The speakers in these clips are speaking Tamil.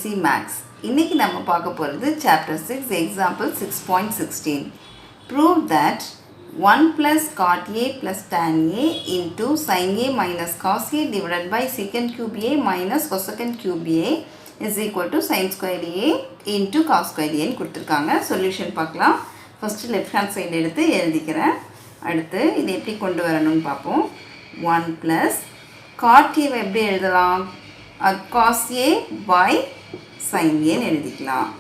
Easy Max. இன்னைக்கு நம்ம பார்க்க போகிறது Chapter 6, Example 6.16. Prove that 1 plus cot A plus tan A into sin A minus cos A divided by secant cube A minus cosecant cube A is equal to sin square A into cos square A ன்னு கொடுத்துருக்காங்க. சொல்யூஷன் பார்க்கலாம். ஃபஸ்ட்டு லெஃப்ட் ஹேண்ட் சைடு எடுத்து எழுதிக்கிறேன். அடுத்து இதை எப்படி கொண்டு வரணும்னு பார்ப்போம். 1 plus cot A எப்படி எழுதலாம்? cos A by sin A ன்னு எழுதிக்கலாம்.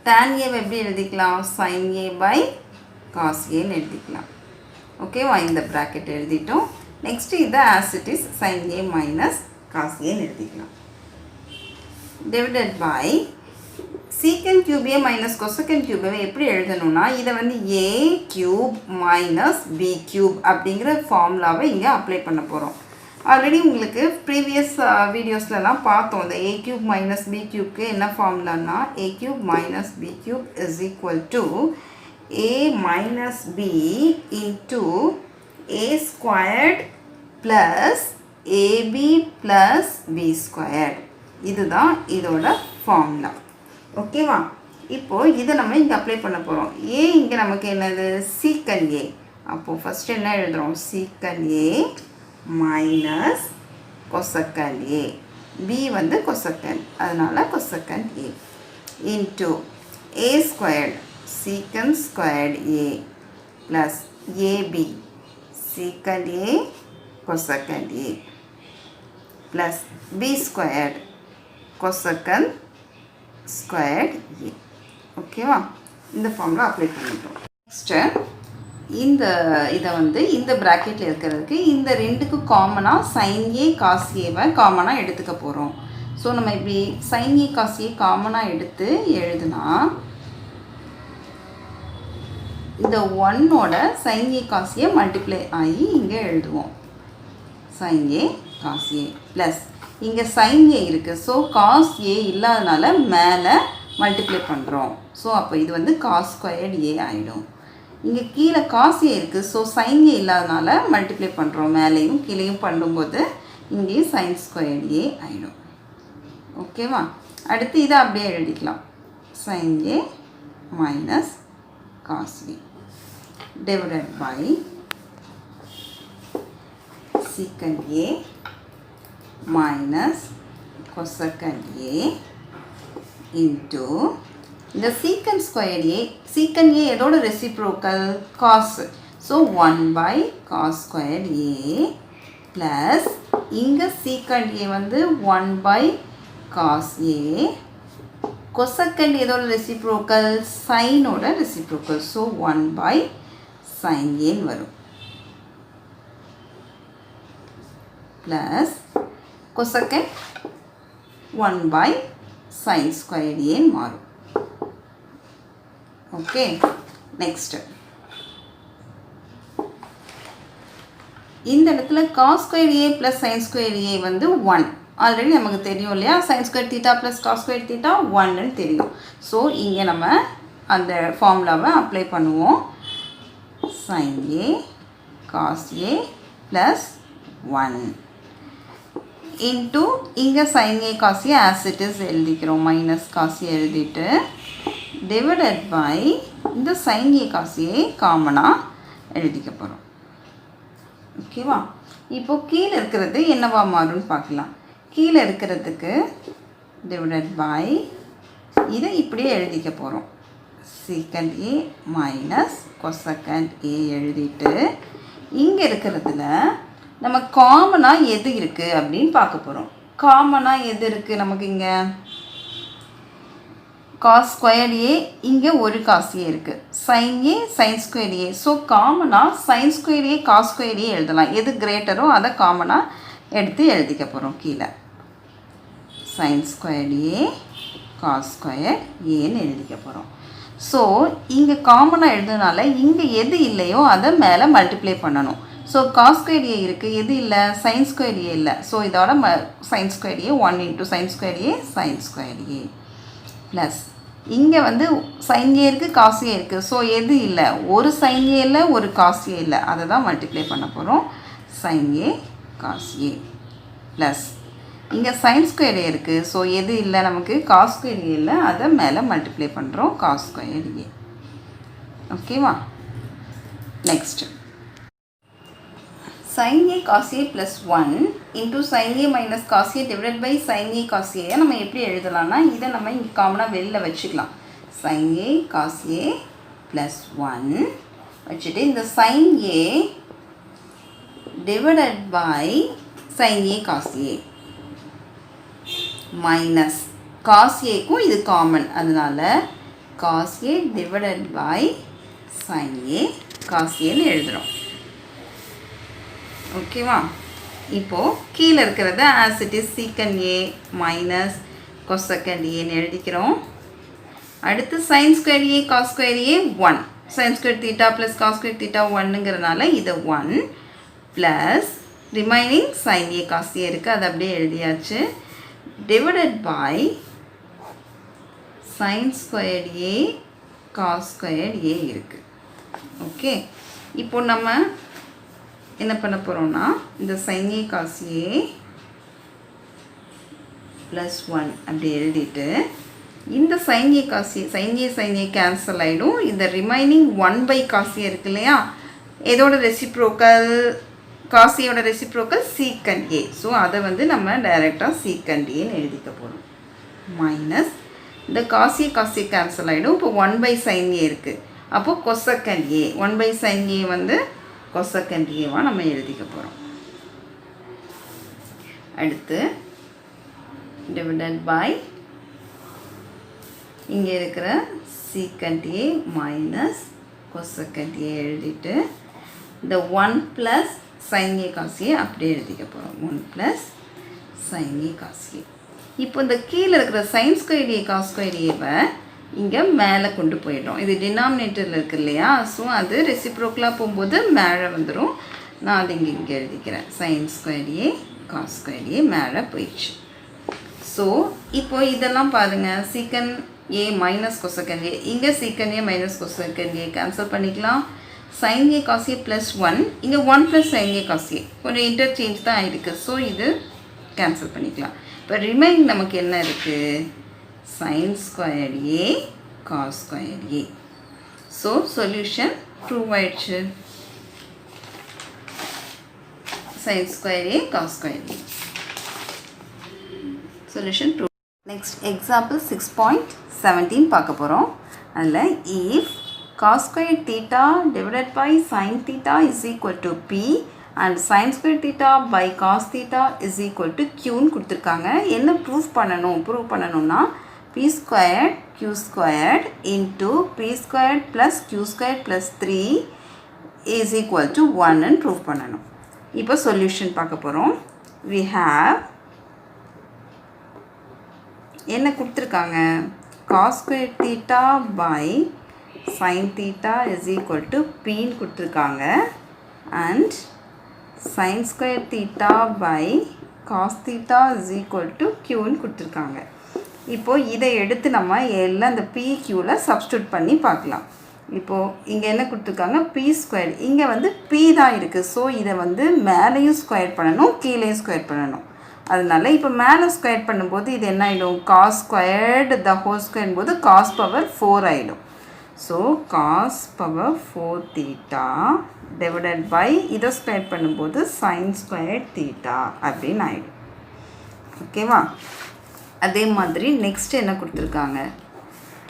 tan A எப்படி எழுதிக்கலாம்? sin A by cos A ன்னு எழுதிக்கலாம். ஓகேவா? இந்த ப்ராக்கெட் எழுதிட்டோம். நெக்ஸ்ட் இதை as it is sin A minus cos A ன்னு எழுதிக்கலாம். divided by secant cube A minus cosecant cube A எப்படி எழுதணும்னா இதை வந்து A cube minus B cube அப்படிங்கிற ஃபார்முலாவை இங்கே அப்ளை பண்ண போகிறோம். ஆல்ரெடி உங்களுக்கு ப்ரீவியஸ் வீடியோஸ்லலாம் பார்த்தோம். இந்த A cube minus B cubeக்கு என்ன ஃபார்முலான்னா A cube minus B cube is equal to A minus B into A squared plus AB plus B squared. இதுதான் இதோட ஃபார்முலா. ஓகேவா? இப்போது இதை நம்ம இங்கே அப்ளை பண்ண போகிறோம். A இங்கே நமக்கு என்னது? சீக்கன் A. அப்போது ஃபஸ்ட்டு என்ன எழுதுகிறோம்? சீக்கன் A minus cosecant A. B வந்து cosecant, அதனால் cosecant A into A squared secant squared A plus AB secant A cosecant A plus B squared cosecant squared A. ஓகேவா? இந்த ஃபார்முலா அப்ளை பண்ணிட்டோம். நெக்ஸ்ட்டு இதை வந்து இந்த ப்ராக்கெட்டில் இருக்கிறதுக்கு இந்த ரெண்டுக்கும் காமனாக sin A cos Aவை காமனாக எடுத்துக்க போகிறோம். ஸோ நம்ம இப்படி sin A cos A காமனாக எடுத்து எழுதுனா இந்த 1ஓட sin A cos A multiply ஆகி இங்கே எழுதுவோம். sin A cos A plus இங்கே sin A இருக்குது. ஸோ cos A இல்லாதனால மேலே மல்டிப்ளை பண்ணுறோம். ஸோ அப்போ இது வந்து cos ஸ்கொயர்ட் A ஆகிடும். இங்கே கீழே cos A இருக்குது. ஸோ sin A இல்லாதனால மல்டிப்ளை பண்ணுறோம். மேலேயும் கீழேயும் பண்ணும்போது இங்கேயும் sin ஸ்கொயர்ட் A ஆகிடும். ஓகேவா? அடுத்து இதை அப்படியே எழுதிக்கலாம். sin A minus cos A divided by secant A minus cosecant A into இந்த secant square A, secant A எதோட reciprocal? cos. So 1 by cos squared A plus இங்கே secant A வந்து 1 by cos A, cosecant எதோட reciprocal? sin ஓட reciprocal. So 1 by sin A வரும் plus cosecant 1 by sin squared A மாறும். ஓகே, நெக்ஸ்ட்டு இந்த இடத்துல cos square A plus sin square A வந்து 1. ஆல்ரெடி நமக்கு தெரியும் இல்லையா? sin square theta plus cos square theta 1ன்னு தெரியும். ஸோ இங்கே நம்ம அந்த ஃபார்முலாவை அப்ளை பண்ணுவோம். sin A cos A plus 1 into இங்கே sin A cos A as it is எழுதிக்கிறோம். மைனஸ் cos A எழுதிட்டு divided by இந்த sin A cos A காமனாக எழுதிக்க போகிறோம். ஓகேவா? இப்போது கீழே இருக்கிறது என்னவா மாறும்னு பார்க்கலாம். கீழே இருக்கிறதுக்கு divided by இதை இப்படியே எழுதிக்க போகிறோம். secant A minus cosecant A எழுதிட்டு இங்கே இருக்கிறதுல நம்ம காமனாக எது இருக்குது அப்படின்னு பார்க்க போகிறோம். காமனாக எது இருக்குது நமக்கு? இங்கே cos squared A, இங்கே ஒரு cos A இருக்குது. sin A sin squared A. So காமனாக sin squared A cos squared A எழுதலாம். எது கிரேட்டரோ அதை காமனாக எடுத்து எழுதிக்க போகிறோம். கீழே sin squared A cos squared Aன்னு எழுதிக்க போகிறோம். ஸோ இங்கே காமனாக எழுதுனால இங்கே எது இல்லையோ அதை மேலே மல்டிப்ளை பண்ணணும். ஸோ cos squared A இருக்குது, எது இல்லை? sin squared A இல்லை. ஸோ இதோட sin squared A 1 into sin squared A sin squared A plus இங்கே வந்து sin A இருக்குது, cos A இருக்குது. ஸோ எது இல்லை? ஒரு sin A இல்லை, ஒரு cos A இல்லை. அதை தான் மல்டிப்ளை பண்ண போகிறோம். sin A cos A plus இங்கே சைன் ஸ்கொயர் ஏ இருக்குது. ஸோ எது இல்லை நமக்கு? காஸ் ஸ்கொயர் ஏ இல்லை, அதை மேலே மல்டிப்ளை பண்ணுறோம் காஸ் ஸ்கொயர் ஏ. ஓகேவா? Next sin a cos a plus 1 into sin a minus cos a divided by sin a cos a நம்ம எப்படி எழுதலாம்னா, இதை நம்ம இங்கே காமனாக வெளில வச்சுக்கலாம். sin a cos a plus 1 வச்சுட்டு இந்த sin a divided by sin a cos a minus cos a-க்கும் இது காமன், அதனால cos a divided by sin a cos a-ன்னு எழுதுகிறோம். ஓகேவா? இப்போது கீழே இருக்கிறத ஆஸ் இட் இஸ் சீக்கன் ஏ மைனஸ் கொசக்கண்ட் ஏன்னு எழுதிக்கிறோம். அடுத்து sine square A cos square A 1, sine square theta plus cos square theta 1ங்கிறதுனால இதை 1 plus remaining sine A cos A இருக்குது, அது அப்படியே எழுதியாச்சு. Divided by sine square A cos square A இருக்குது. ஓகே, இப்போ நம்ம என்ன பண்ண போகிறோம்னா, இந்த sin a cos a plus 1 அப்படி எழுதிட்டு இந்த sin a cos a sin a cancel ஆகிடும். இந்த ரிமைனிங் 1 cos a இருக்கு இல்லையா, இதோட ரெசிப்ரோக்கல் cos a யோட ரெசிப்ரோக்கல் சீக்கண்ட் a. ஸோ அதை வந்து நம்ம டைரெக்டாக சீக்கண்ட் ஏன்னு எழுதிக்க போகிறோம். மைனஸ் இந்த cos a கேன்சல் ஆகிடும். இப்போ 1 sin a இருக்குது, அப்போது கொசக்கண்ட் a 1 sin a வந்து கொசக்கண்ட் ஏவா நம்ம எழுதிக்க போகிறோம். அடுத்து டிவைடட் பை இங்கே இருக்கிற சீக்கண்ட் ஏ மைனஸ் கொசக்கண்ட் ஏ எழுதிட்டு இந்த 1 plus sine A cos A அப்படியே எழுதிக்க போகிறோம். 1 plus sine A cos A. இப்போ இந்த கீழே இருக்கிற sine square A cos square ஏவை இங்கே மேலே கொண்டு போயிடும். இது டினாமினேட்டரில் இருக்குது இல்லையா, ஸோ அது ரெசிப்ரோக்கலாக போகும்போது மேலே வந்துடும். நான் அது இங்கே எழுதிக்கிறேன். Sign square A cos square ஏ மேலே போயிடுச்சு. ஸோ இப்போ இதெல்லாம் பாருங்கள், சீக்கன் ஏ மைனஸ் கொசக்கன் ஏ, இங்கே secant A minus cosecant A cancel பண்ணிக்கலாம். Sine A cos A plus 1, இங்கே 1 plus sine A cos A கொஞ்சம் இன்டர்சேஞ்ச் தான் ஆகிருக்கு. ஸோ இது கேன்சல் பண்ணிக்கலாம். இப்போ ரிமைன் நமக்கு என்ன இருக்குது? sin square a cos square a. So solution prove ஆயிடுச்சு. sin square a cos square a. Solution prove. Next example 6.17 பார்க்க போகிறோம். அதில் if cos square theta divided by sin theta is equal to p and sin square theta by cos theta is equal to qன்னு கொடுத்துருக்காங்க. என்ன ப்ரூவ் பண்ணணும்னா p squared q squared into p squared plus q squared plus 3 is equal to 1 and prove பண்ணணும். இப்போ solution பார்க்க போகிறோம். we have என்ன கொடுத்துருக்காங்க? cos square theta by sin theta is equal to pன்னு கொடுத்துருக்காங்க and sin square theta by cos theta is equal to qன்னு கொடுத்துருக்காங்க. இப்போது இதை எடுத்து நம்ம எல்லாம் இந்த PQவில் சப்ஸ்டியூட் பண்ணி பார்க்கலாம். இப்போது இங்கே என்ன கொடுத்துருக்காங்க? p ஸ்கொயர், இங்கே வந்து p தான் இருக்குது. ஸோ இதை வந்து மேலேயும் ஸ்கொயர் பண்ணணும், கீழேயும் ஸ்கொயர் பண்ணணும். அதனால இப்போ மேலே ஸ்கொயர் பண்ணும்போது இது என்ன ஆகிடும்? Cos squared the whole square போது காஸ் பவர் 4 ஆகிடும். So cos power 4 theta divided by இதை ஸ்கொயர் பண்ணும்போது சைன் ஸ்கொயர் தீட்டா அப்படின்னு ஆகிடும். ஓகேவா? அதே மாதிரி நெக்ஸ்ட் என்ன கொடுத்துருக்காங்க?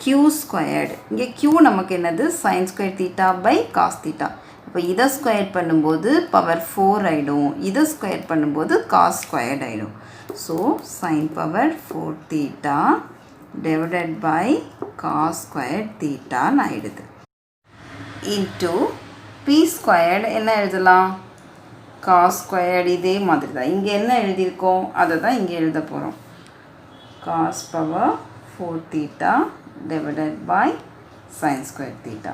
q squared. இங்கே q நமக்கு என்னது? Sine square theta by cos theta. இப்போ இதை ஸ்கொயர் பண்ணும்போது பவர் 4 ஆகிடும், இதை ஸ்கொயர் பண்ணும்போது காஸ் ஸ்கொயர்டு ஆகிடும். So sine power 4 theta divided by cos square தீட்டான்னு ஆகிடுது. இன்ட்டு p ஸ்கொயர்டு என்ன எழுதலாம்? Cos squared. இதே மாதிரி தான் இங்கே என்ன எழுதியிருக்கோம் அதை தான் இங்கே எழுத போகிறோம். cos power 4 theta divided by sin square theta.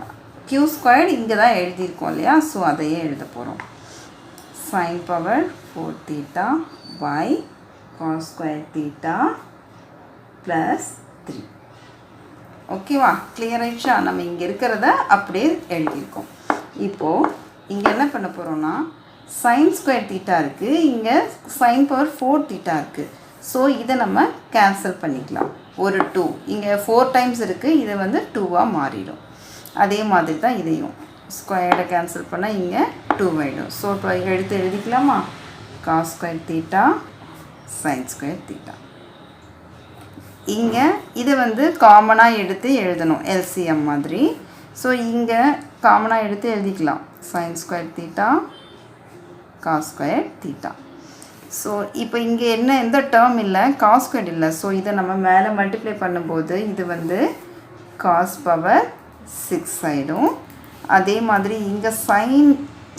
q squared இங்கே தான் எழுதியிருக்கோம் இல்லையா, ஸோ அதையே எழுத போகிறோம். sin power 4 theta by cos square theta plus 3. ஓகேவா? கிளியர் ஆயிடுச்சா? நம்ம இங்கே இருக்கிறத அப்படியே எழுதியிருக்கோம். இப்போது இங்கே என்ன பண்ண போகிறோன்னா, sin square theta இருக்குது, இங்கே sin power 4 theta இருக்குது. ஸோ இதை நம்ம கேன்சல் பண்ணிக்கலாம். ஒரு 2 இங்கே 4 டைம்ஸ் இருக்குது, இது வந்து 2வாக மாறிடும். அதே மாதிரி தான் இதையும் ஸ்கொயரை கேன்சல் பண்ணால் இங்கே 2 ஆகிடும். ஸோ எடுத்து எழுதிக்கலாமா? Cos square theta sine square theta. இங்கே இதை வந்து காமனாக எடுத்து எழுதணும் எல்சிஎம் மாதிரி. ஸோ இங்கே காமனாக எடுத்து எழுதிக்கலாம் sine square theta cos square theta. So இப்போ இங்கே என்ன எந்த டேர்ம் இல்லை, காஸ் ஸ்கொயர் இல்லை. ஸோ இதை நம்ம மேலே மல்டிப்ளை பண்ணும்போது இது வந்து காஸ் பவர் 6 ஆகிடும். அதே மாதிரி இங்கே சைன்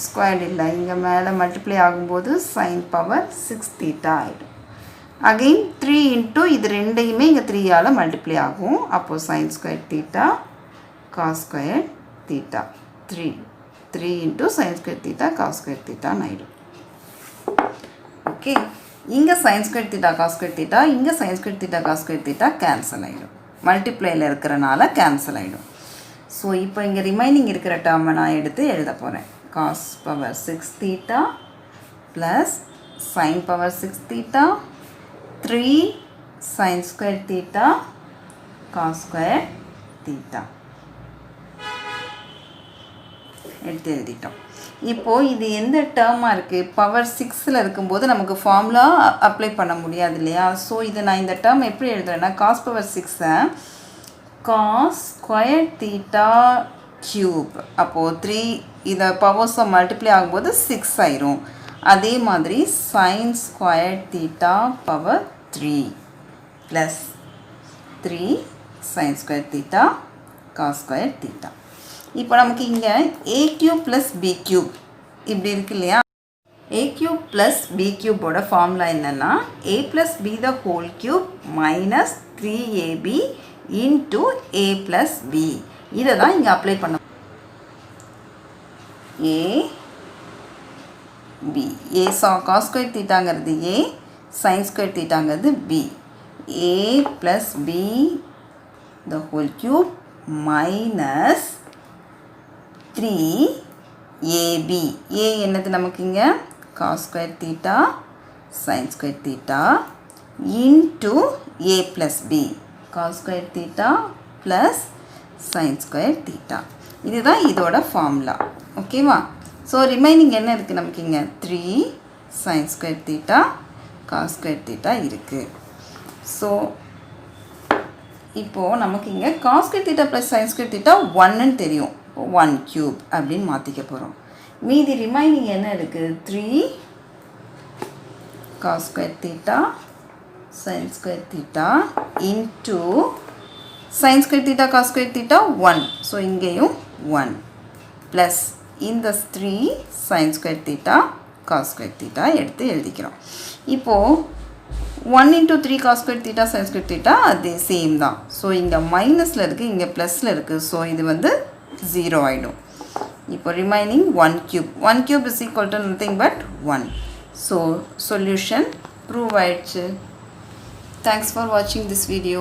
ஸ்கொயர் இல்லை, இங்கே மேலே மல்டிப்ளை ஆகும்போது சைன் பவர் 6 தீட்டா ஆகிடும். அகெயின் 3 இன்ட்டு இது ரெண்டையுமே இங்கே 3ஆல் மல்டிப்ளை ஆகும். அப்போது sine square theta cos square theta 3 into sine square theta cos square தீட்டான்னு ஆகிடும். ஓகே, இங்கே sine square theta cos square theta, இங்கே sine square theta cos square theta cancel ஆகிடும். மல்டிப்ளையில் இருக்கிறனால கேன்சல் ஆகிடும். ஸோ இப்போ இங்கே ரிமைனிங் இருக்கிற டேர்மை நான் எடுத்து எழுத போகிறேன். Cos power 6 theta plus sine power 6 theta 3 sine square theta cos square theta எடுத்து எழுதிட்டோம். இப்போது இது எந்த டேர்மாக இருக்குது, பவர் 6ல் இருக்கும்போது நமக்கு ஃபார்முலா அப்ளை பண்ண முடியாது இல்லையா? ஸோ இதை நான் இந்த டேர்ம் எப்படி எழுதுறேன்னா காஸ் பவர் 6ஐ காஸ் ஸ்கொயர் தீட்டா க்யூப். அப்போது 3 இதை பவர்ஸை மல்டிப்ளை ஆகும்போது 6 ஆயிரும். அதே மாதிரி sine square theta power 3 plus 3 sine square theta cos square theta. இப்போ நமக்கு இங்கே A cube plus B cube இப்படி இருக்கு இல்லையா? ஏ க்யூப் ப்ளஸ் பி க்யூப்போட ஃபார்முலா என்னென்னா A plus B the whole cube minus 3ab into A plus B. இதை தான் இங்கே அப்ளை பண்ண. A B A cos square தீட்டாங்கிறது ஏ, சைன் ஸ்கொயர் தீட்டாங்கிறது B. A plus B the whole cube minus 3ab. A என்னது நமக்கு இங்கே cos square theta sine square theta into A plus B cos square theta plus sine square theta. இதுதான் இதோட ஃபார்முலா. ஓகேவா? ஸோ ரிமைனிங் என்ன இருக்குது நமக்கு இங்கே 3 sine square theta cos square theta இருக்குது. ஸோ இப்போது நமக்கு இங்கே cos square theta plus sine square theta 1ன்னு தெரியும். 1 க்யூப் அப்படின்னு மாற்றிக்க போகிறோம். மீதி ரிமைனிங் என்ன இருக்குது 3 cos square theta sine square theta into sine square theta cos square theta 1. So இங்கேயும் 1 ப்ளஸ் இந்த 3 sine square theta cos square theta எடுத்து எழுதிக்கிறோம். இப்போது 1 into 3 cos square theta sine square theta அது சேம் தான். ஸோ இங்கே மைனஸில் இருக்குது, இங்கே ப்ளஸில் இருக்குது. ஸோ இது வந்து 0 ஆகிடும். இப்போ remaining 1 cube. 1 cube is equal to nothing but 1. So solution prove ஆயிடுச்சு. Thanks for watching this video.